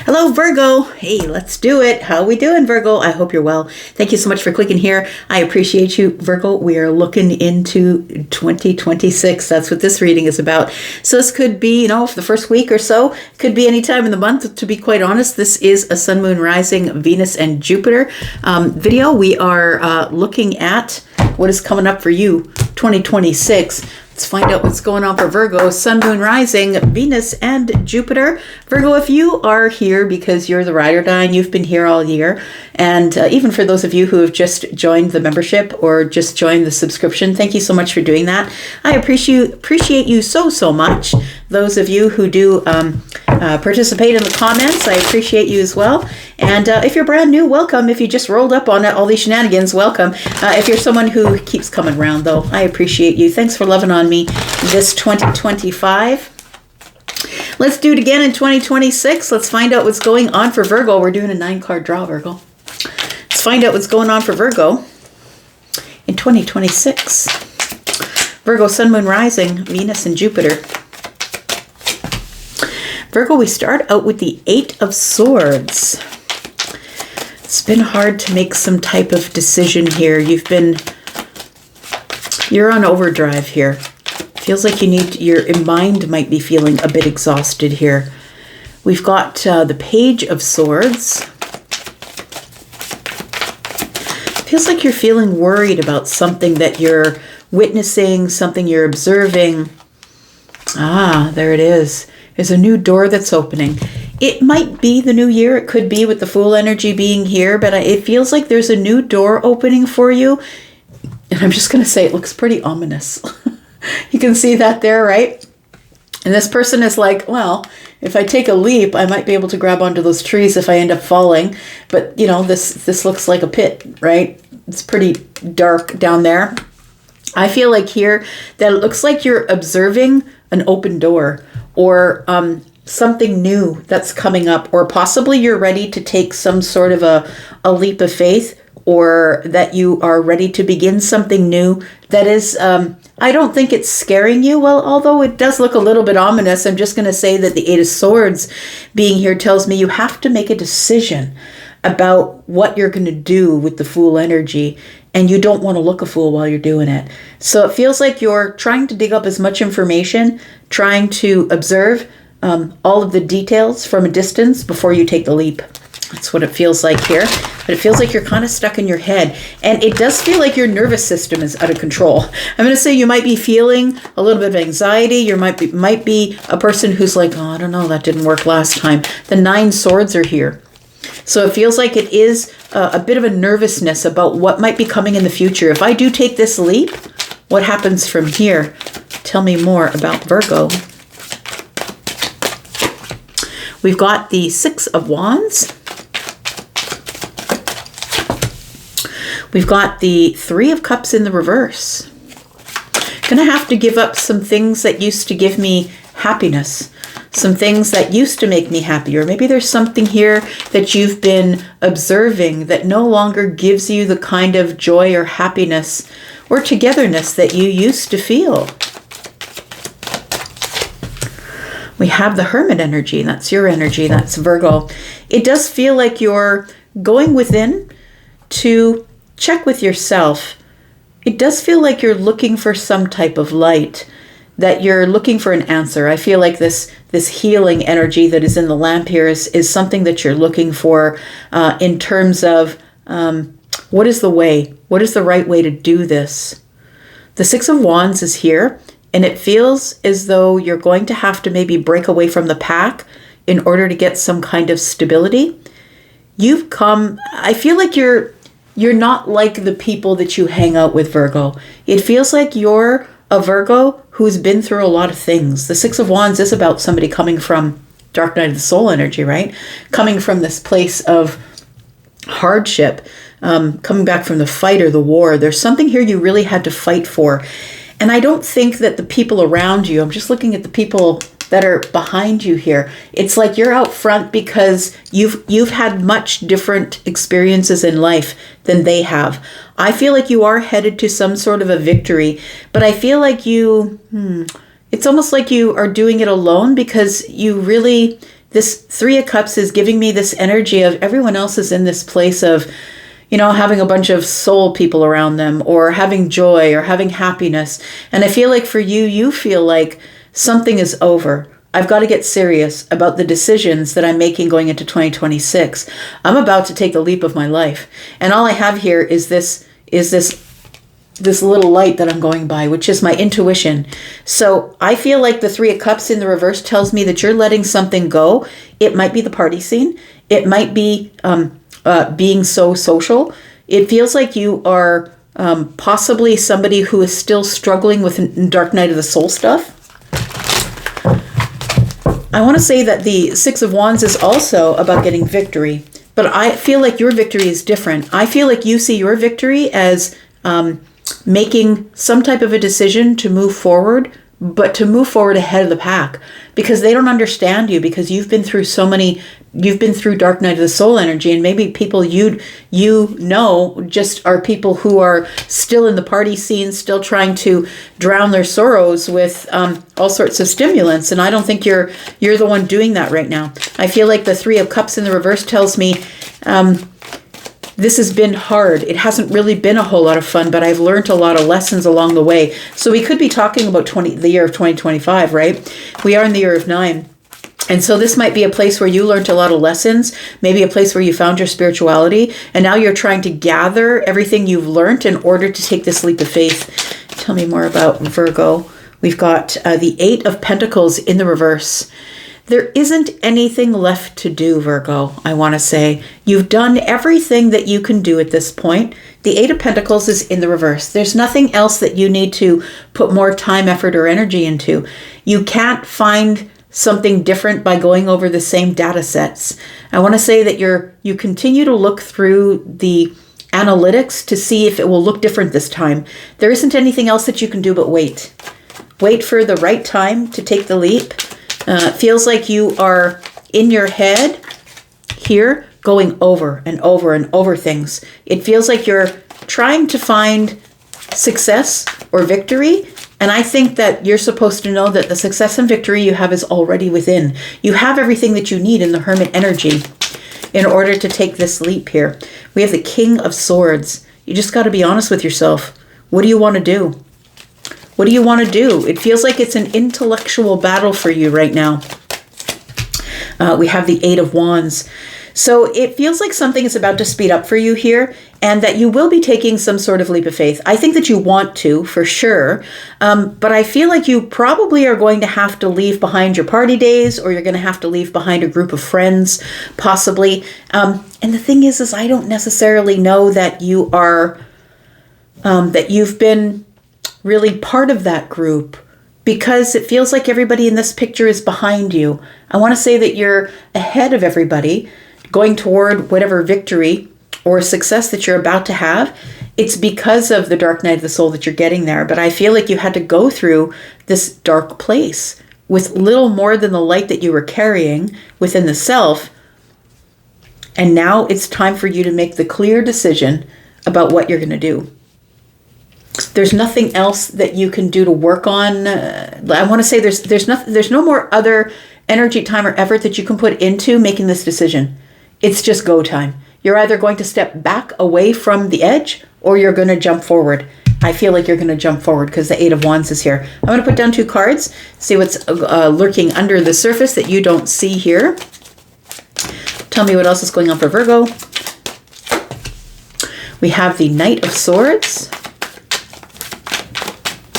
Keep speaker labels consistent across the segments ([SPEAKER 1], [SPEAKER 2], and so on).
[SPEAKER 1] Hello, Virgo. Hey, let's do it. How we doing, Virgo? I hope you're well. Thank you so much for clicking here. I appreciate you, Virgo. We are looking into 2026. That's what this reading is about. So this could be, for the first week or so. Could be any time in the month. To be quite honest, this is a Sun, Moon, Rising, Venus, and Jupiter video. We are looking at what is coming up for you, 2026. Let's find out what's going on for Virgo, Sun, Moon, Rising, Venus, and Jupiter. Virgo, if you are here because you're the ride or die and you've been here all year, and even for those of you who have just joined the membership or just joined the subscription, thank you so much for doing that. I appreciate you so much. Those of you who do participate in the comments, I appreciate you as well. And if you're brand new, welcome. If you just rolled up on all these shenanigans, welcome. If you're someone who keeps coming around, though, I appreciate you. Thanks for loving on me this 2025. Let's do it again in 2026. Let's find out what's going on for Virgo. We're doing a 9-card draw, Virgo. Let's find out what's going on for Virgo in 2026. Virgo, Sun, Moon, Rising, Venus, and Jupiter. Virgo, we start out with the 8 of Swords. It's been hard to make some type of decision here. You're on overdrive here. Feels like your mind might be feeling a bit exhausted here. We've got the Page of Swords. Feels like you're feeling worried about something that you're witnessing, something you're observing. Ah, there it is. There's a new door that's opening. It might be the new year. It could be with the Fool energy being here, but it feels like there's a new door opening for you. And I'm just going to say it looks pretty ominous. You can see that there, right? And this person is like, well, if I take a leap, I might be able to grab onto those trees if I end up falling. But, this looks like a pit, right? It's pretty dark down there. I feel like here that it looks like you're observing an open door or something new that's coming up, or possibly you're ready to take some sort of a leap of faith, or that you are ready to begin something new that is, I don't think it's scaring you. Well, although it does look a little bit ominous, I'm just going to say that the 8 of Swords being here tells me you have to make a decision about what you're going to do with the Fool energy, and you don't want to look a fool while you're doing it. So it feels like you're trying to dig up as much information, trying to observe all of the details from a distance before you take the leap. That's what it feels like here. But it feels like you're kind of stuck in your head. And it does feel like your nervous system is out of control. I'm going to say you might be feeling a little bit of anxiety. You might be a person who's like, oh, I don't know, that didn't work last time. The 9 swords are here. So it feels like it is a bit of a nervousness about what might be coming in the future. If I do take this leap, what happens from here? Tell me more about Virgo. We've got the 6 of Wands. We've got the 3 of Cups in the reverse. Gonna have to give up some things that used to give me happiness. Some things that used to make me happy, or maybe there's something here that you've been observing that no longer gives you the kind of joy or happiness or togetherness that you used to feel. We have the Hermit energy. That's your energy. That's Virgo. It does feel like you're going within to check with yourself. It does feel like you're looking for some type of light, that you're looking for an answer. I feel like this healing energy that is in the lamp here is something that you're looking for in terms of what is the way? What is the right way to do this? The 6 of Wands is here, and it feels as though you're going to have to maybe break away from the pack in order to get some kind of stability. I feel like you're not like the people that you hang out with, Virgo. It feels like you're a Virgo who's been through a lot of things. The 6 of Wands is about somebody coming from Dark Night of the Soul energy, right? Coming from this place of hardship, coming back from the fight or the war. There's something here you really had to fight for. And I don't think that the people around you, I'm just looking at the people that are behind you here. It's like you're out front because you've had much different experiences in life than they have. I feel like you are headed to some sort of a victory, but I feel like it's almost like you are doing it alone because this Three of Cups is giving me this energy of everyone else is in this place of, having a bunch of soul people around them, or having joy, or having happiness. And I feel like for you, you feel like something is over. I've got to get serious about the decisions that I'm making going into 2026. I'm about to take the leap of my life. And all I have here is this little light that I'm going by, which is my intuition. So I feel like the Three of Cups in the reverse tells me that you're letting something go. It might be the party scene. It might be being so social. It feels like you are possibly somebody who is still struggling with dark night of the soul stuff. I want to say that the Six of Wands is also about getting victory, but I feel like your victory is different. I feel like you see your victory as making some type of a decision to move forward, but to move forward ahead of the pack, because they don't understand you, because you've been through dark night of the soul energy, and maybe people you just are people who are still in the party scene, still trying to drown their sorrows with all sorts of stimulants. And I don't think you're the one doing that right now. I feel like the Three of Cups in the reverse tells me this has been hard. It hasn't really been a whole lot of fun, but I've learned a lot of lessons along the way. So we could be talking about the year of 2025, right? We are in the year of 9. And so this might be a place where you learned a lot of lessons, maybe a place where you found your spirituality, and now you're trying to gather everything you've learned in order to take this leap of faith. Tell me more about Virgo. We've got the Eight of Pentacles in the reverse. There isn't anything left to do, Virgo, I want to say. You've done everything that you can do at this point. The Eight of Pentacles is in the reverse. There's nothing else that you need to put more time, effort, or energy into. You can't find something different by going over the same data sets. I want to say that you continue to look through the analytics to see if it will look different this time. There isn't anything else that you can do but wait. Wait for the right time to take the leap. It feels like you are in your head here going over and over and over things. It feels like you're trying to find success or victory. And I think that you're supposed to know that the success and victory you have is already within. You have everything that you need in the Hermit energy in order to take this leap here. We have the King of Swords. You just got to be honest with yourself. What do you want to do? What do you want to do? It feels like it's an intellectual battle for you right now. We have the Eight of Wands. So it feels like something is about to speed up for you here, and that you will be taking some sort of leap of faith. I think that you want to, for sure. But I feel like you probably are going to have to leave behind your party days, or you're going to have to leave behind a group of friends, possibly. And the thing is I don't necessarily know that you are, that you've been really part of that group, because it feels like everybody in this picture is behind you. I want to say that you're ahead of everybody, going toward whatever victory or success that you're about to have. It's because of the dark night of the soul that you're getting there. But I feel like you had to go through this dark place with little more than the light that you were carrying within the self. And now it's time for you to make the clear decision about what you're going to do. There's nothing else that you can do to work on. I want to say there's no more other energy, time, or effort that you can put into making this decision. It's just go time. You're either going to step back away from the edge, or you're going to jump forward. I feel like you're going to jump forward because the Eight of Wands is here. I'm going to put down 2 cards, see what's lurking under the surface that you don't see here. Tell me what else is going on for Virgo. We have the Knight of Swords.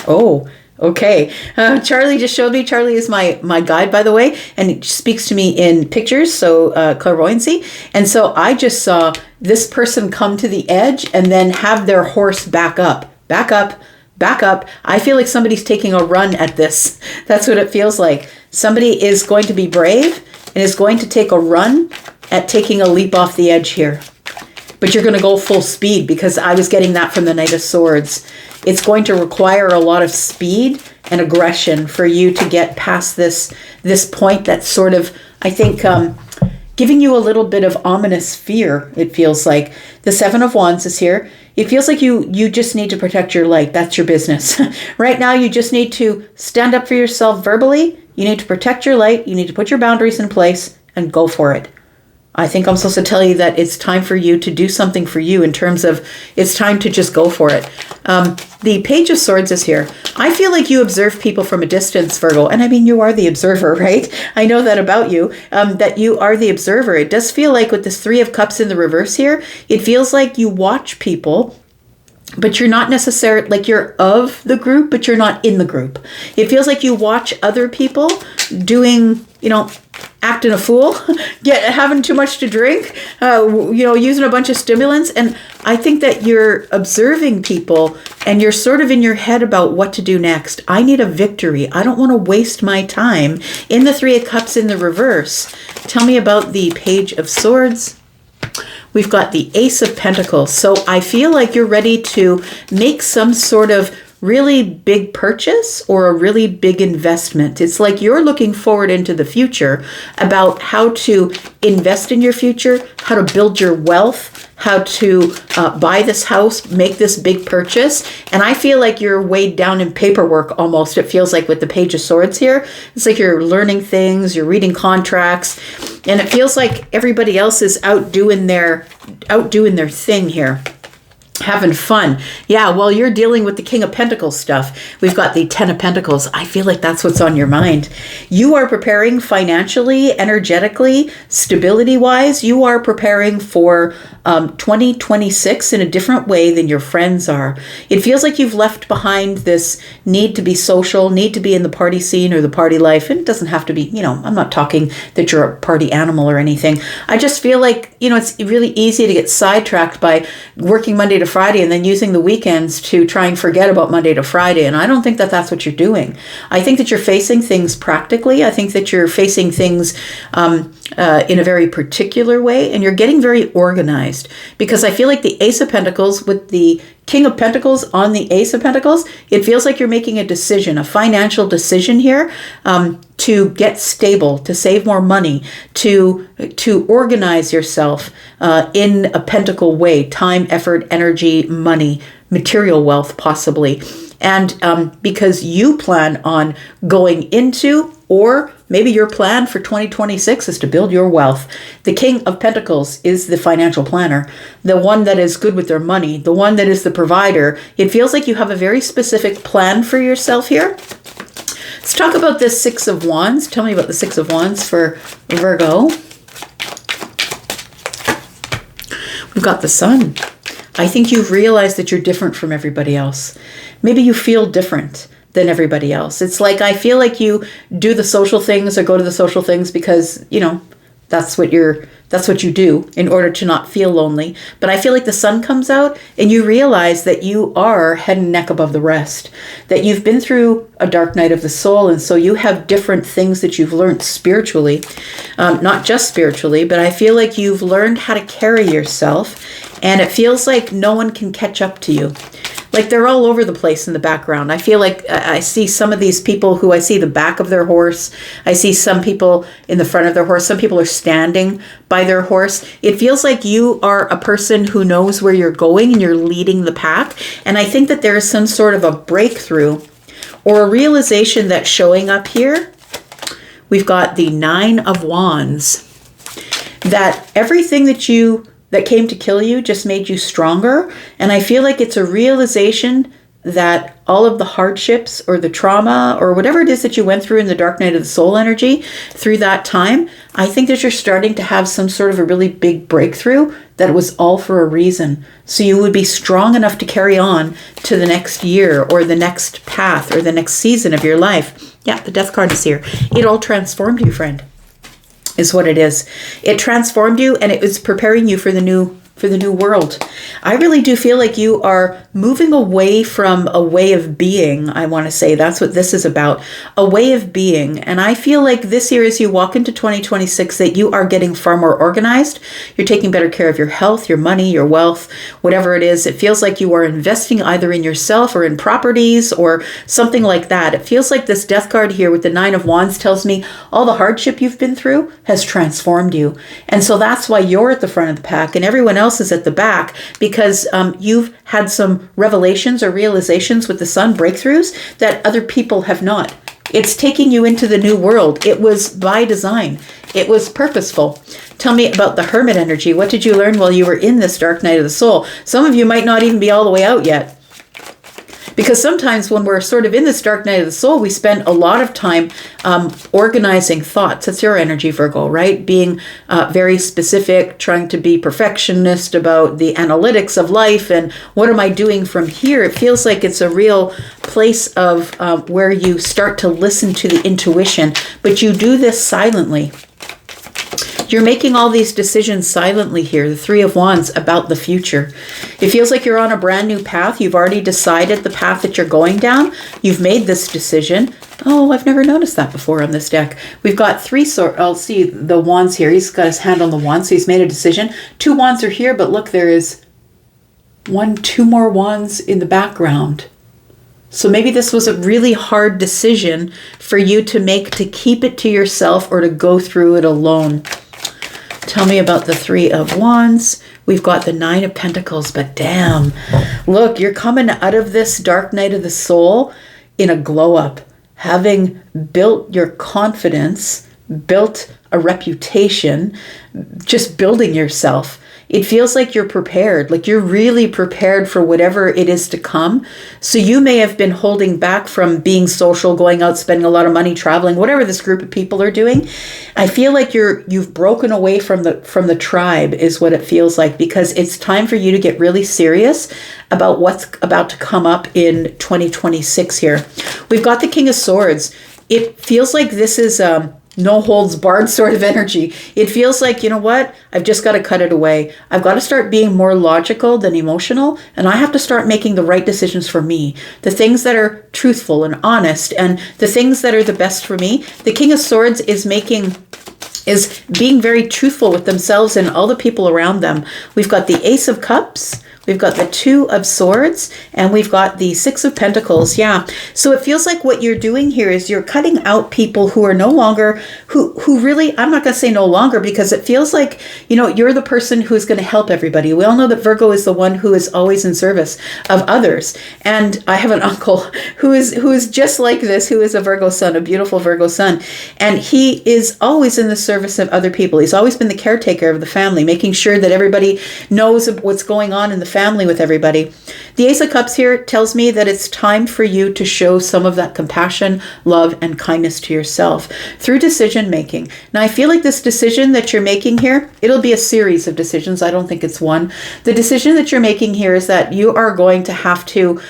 [SPEAKER 1] Oh, okay. Charlie just showed me. Charlie is my guide, by the way, and it speaks to me in pictures, so clairvoyancy. And so I just saw this person come to the edge and then have their horse back up. I feel like somebody's taking a run at this. That's what it feels like. Somebody is going to be brave and is going to take a run at taking a leap off the edge here. But you're going to go full speed, because I was getting that from the Knight of Swords. It's going to require a lot of speed and aggression for you to get past this point that's sort of, I think, giving you a little bit of ominous fear, it feels like. The Seven of Wands is here. It feels like you just need to protect your light. That's your business. Right now, you just need to stand up for yourself verbally. You need to protect your light. You need to put your boundaries in place. and go for it. I think I'm supposed to tell you that it's time for you to do something for you in terms of it's time to just go for it. The Page of Swords is here. I feel like you observe people from a distance, Virgo. And I mean, you are the observer, right? I know that about you, that you are the observer. It does feel like with this Three of Cups in the reverse here, it feels like you watch people, but you're not necessarily, like you're of the group, but you're not in the group. It feels like you watch other people doing, acting a fool, having too much to drink, using a bunch of stimulants. And I think that you're observing people and you're sort of in your head about what to do next. I need a victory. I don't want to waste my time. In the Three of Cups in the reverse, tell me about the Page of Swords. We've got the Ace of Pentacles. So I feel like you're ready to make some sort of really big purchase or a really big investment. It's like you're looking forward into the future about how to invest in your future, how to build your wealth, how to buy this house, make this big purchase. And I feel like you're weighed down in paperwork almost. It feels like with the Page of Swords here. It's like you're learning things, you're reading contracts, and it feels like everybody else is outdoing their thing here. Having fun. Yeah, while you're dealing with the King of Pentacles stuff, we've got the Ten of Pentacles. I feel like that's what's on your mind. You are preparing financially, energetically, stability-wise. You are preparing for 2026 in a different way than your friends are. It feels like you've left behind this need to be social, need to be in the party scene or the party life. And it doesn't have to be, I'm not talking that you're a party animal or anything. I just feel like, it's really easy to get sidetracked by working Monday to Friday and then using the weekends to try and forget about Monday to Friday. And I don't think that that's what you're doing. I think that you're facing things practically. I think that you're facing things in a very particular way, and you're getting very organized, because I feel like the Ace of Pentacles with the King of Pentacles on the Ace of Pentacles, it feels like you're making a decision, a financial decision here, to get stable, to save more money, to organize yourself in a pentacle way, time, effort, energy, money, material wealth possibly. And because you plan on going into, or maybe your plan for 2026 is to build your wealth. The King of Pentacles is the financial planner, the one that is good with their money, the one that is the provider. It feels like you have a very specific plan for yourself here. Let's talk about this Six of Wands. Tell me about the Six of Wands for Virgo. We've got the Sun. I think you've realized that you're different from everybody else. Maybe you feel different than everybody else. It's like, I feel like you do the social things or go to the social things because, that's what you do in order to not feel lonely. But I feel like the Sun comes out and you realize that you are head and neck above the rest, that you've been through a dark night of the soul. And so you have different things that you've learned spiritually, not just spiritually, but I feel like you've learned how to carry yourself, and it feels like no one can catch up to you. Like they're all over the place in the background. I feel like I see some of these people who I see the back of their horse. I see some people in the front of their horse. Some people are standing by their horse. It feels like you are a person who knows where you're going and you're leading the pack. And I think that there is some sort of a breakthrough or a realization that's showing up here. We've got the Nine of Wands. That everything that came to kill you just made you stronger. And I feel like it's a realization that all of the hardships or the trauma or whatever it is that you went through in the dark night of the soul energy through that time, I think that you're starting to have some sort of a really big breakthrough that it was all for a reason. So you would be strong enough to carry on to the next year or the next path or the next season of your life. Yeah, the Death card is here. It all transformed you, friend. Is what it is. It transformed you, and it was preparing you for the new world. I really do feel like you are moving away from a way of being. I want to say that's what this is about, a way of being. And I feel like this year, as you walk into 2026, that you are getting far more organized. You're taking better care of your health, your money, your wealth, whatever it is. It feels like you are investing either in yourself or in properties or something like that. It feels like this Death card here with the Nine of Wands tells me all the hardship you've been through has transformed you. And so that's why you're at the front of the pack and everyone else is at the back, because you've had some revelations or realizations with the Sun, breakthroughs that other people have not. It's taking you into the new world. It was by design. It was purposeful. Tell me about the Hermit energy. What did you learn while you were in this dark night of the soul? Some of you might not even be all the way out yet. Because sometimes when we're sort of in this dark night of the soul, we spend a lot of time organizing thoughts. That's your energy, Virgo, right? Being very specific, trying to be perfectionist about the analytics of life and what am I doing from here? It feels like it's a real place of where you start to listen to the intuition, but you do this silently. You're making all these decisions silently here, the Three of Wands, about the future. It feels like you're on a brand new path. You've already decided the path that you're going down. You've made this decision. Oh, I've never noticed that before on this deck. We've got three swords. I'll see the wands here. He's got his hand on the wand, so he's made a decision. Two wands are here, but look, there is two more wands in the background. So maybe this was a really hard decision for you to make, to keep it to yourself or to go through it alone. Tell me about the Three of Wands. We've got the Nine of Pentacles, but damn, look, you're coming out of this dark night of the soul in a glow up, having built your confidence, built a reputation, just building yourself. It feels like you're prepared, like you're really prepared for whatever it is to come. So you may have been holding back from being social, going out, spending a lot of money, traveling, whatever this group of people are doing. I feel like you've broken away from the tribe is what it feels like, because it's time for you to get really serious about what's about to come up in 2026 here. We've got the King of Swords. It feels like this is no holds barred sort of energy. It feels like, you know what? I've just got to cut it away. I've got to start being more logical than emotional, and I have to start making the right decisions for me. The things that are truthful and honest, and the things that are the best for me. The King of Swords is being very truthful with themselves and all the people around them. We've got the Ace of Cups. We've got the Two of Swords, and we've got the Six of Pentacles. Yeah. So it feels like what you're doing here is you're cutting out people who are no longer, who really, I'm not going to say no longer, because it feels like, you know, you're the person who's going to help everybody. We all know that Virgo is the one who is always in service of others. And I have an uncle who is just like this, who is a Virgo sun, a beautiful Virgo sun. And he is always in the service of other people. He's always been the caretaker of the family, making sure that everybody knows what's going on in the family with everybody. The Ace of Cups here tells me that it's time for you to show some of that compassion, love, and kindness to yourself through decision making. Now, I feel like this decision that you're making here, it'll be a series of decisions. I don't think it's one. The decision that you're making here is that you are going to have to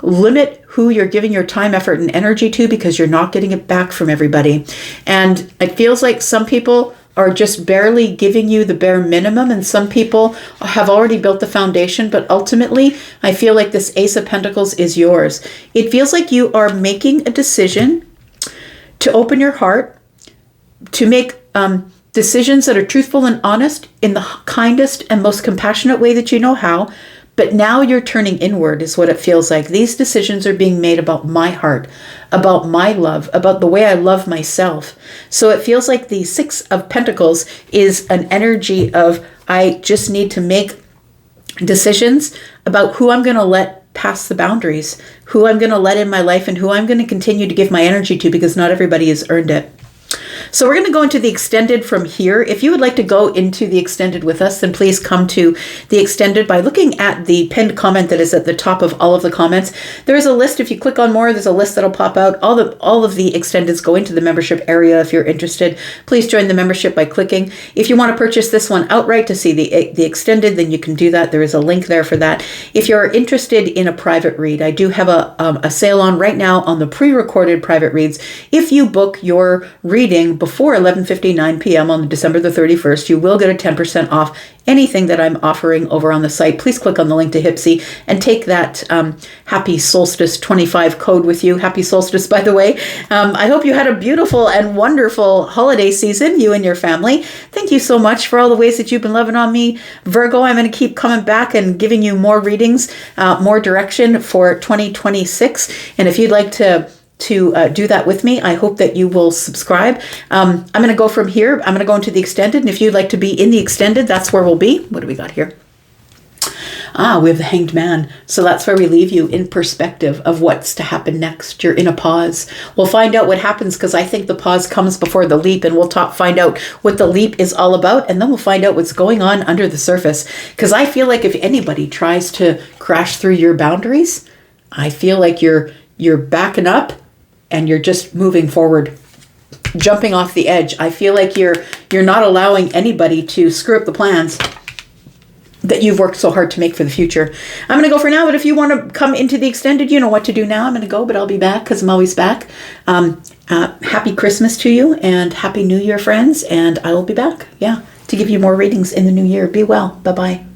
[SPEAKER 1] limit who you're giving your time, effort, and energy to, because you're not getting it back from everybody. And it feels like some people are just barely giving you the bare minimum, and some people have already built the foundation, but ultimately I feel like this Ace of Pentacles is yours. It feels like you are making a decision to open your heart, to make decisions that are truthful and honest in the kindest and most compassionate way that you know how. But now you're turning inward is what it feels like. These decisions are being made about my heart, about my love, about the way I love myself. So it feels like the Six of Pentacles is an energy of, I just need to make decisions about who I'm going to let pass the boundaries, who I'm going to let in my life, and who I'm going to continue to give my energy to, because not everybody has earned it. So we're going to go into the extended from here. If you would like to go into the extended with us, then please come to the extended by looking at the pinned comment that is at the top of all of the comments. There is a list. If you click on more, there's a list that'll pop out. All of the extendeds go into the membership area. If you're interested, please join the membership by clicking. If you want to purchase this one outright to see the extended, then you can do that. There is a link there for that. If you're interested in a private read, I do have a sale on right now on the pre-recorded private reads. If you book your reading before 11:59 p.m. on December the 31st, you will get a 10% off anything that I'm offering over on the site. Please click on the link to Hypsee and take that Happy Solstice 25 code with you. Happy Solstice, by the way. I hope you had a beautiful and wonderful holiday season, you and your family. Thank you so much for all the ways that you've been loving on me, Virgo. I'm going to keep coming back and giving you more readings, more direction for 2026. And if you'd like to do that with me, I hope that you will subscribe. I'm going to go from here. I'm going to go into the extended. And if you'd like to be in the extended, that's where we'll be. What do we got here? We have the Hanged Man. So that's where we leave you in perspective of what's to happen next. You're in a pause. We'll find out what happens because I think the pause comes before the leap, and we'll find out what the leap is all about, and then we'll find out what's going on under the surface. Because I feel like if anybody tries to crash through your boundaries, I feel like you're backing up and you're just moving forward, jumping off the edge. I feel like you're not allowing anybody to screw up the plans that you've worked so hard to make for the future. I'm going to go for now, but if you want to come into the extended, you know what to do now. I'm going to go, but I'll be back because I'm always back. Happy Christmas to you and Happy New Year, friends. And I will be back, to give you more readings in the new year. Be well. Bye-bye.